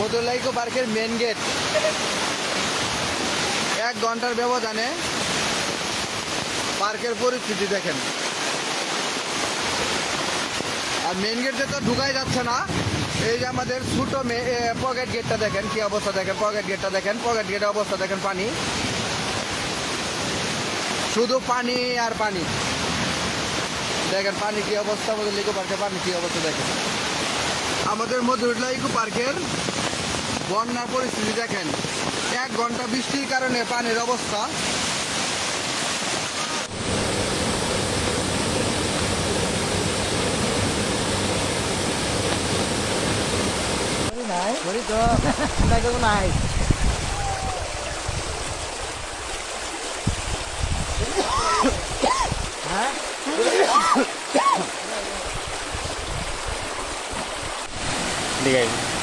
মধুরলা eco পার্কের main gate 1 ঘন্টার ব্যবধানে পার্কের পরিস্থিতি দেখেন। আর মেন গেট দিয়ে তো ঢুকাই যাচ্ছে না। এই যে আমাদের ছোট পকেট গেটটা দেখেন কি অবস্থা, দেখেন পকেট গেটটা দেখেন, পকেট গেটের অবস্থা দেখেন, পানি, শুধু পানি আর পানি। দেখেন পানি কি অবস্থা, মধুরলা ইকো পার্কের পানি কি অবস্থা দেখেন। আমাদের মধুরলা ইকো পার্কের বন্যার পরিস্থিতি দেখেন, 1 ঘন্টা বৃষ্টির কারণে পানির অবস্থা। নাই হ্যাঁ ঠিক আছে।